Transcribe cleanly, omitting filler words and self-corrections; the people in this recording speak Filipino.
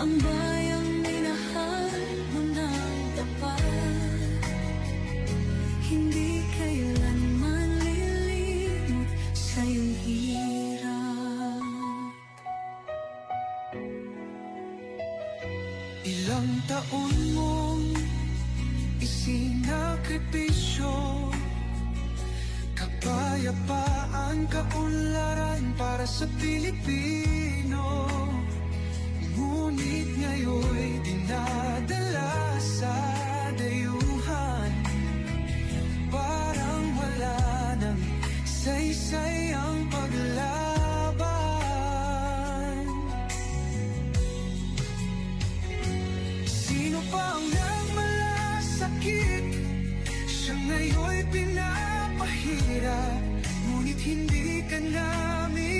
ang bayang minahal mo ng tapat. Hindi kailanman lilimot sa iyong hirap. Ilang taon mong isinakripisyo, kapayapaan, kaunlaran para sa Pilipino. Ngunit ngayon'y dinadala sa dayuhan, parang wala nang saysay ang paglaban. Sino pa ang nagmalasakit? Siya ngayon'y pinapahirap, ngunit hindi ka namin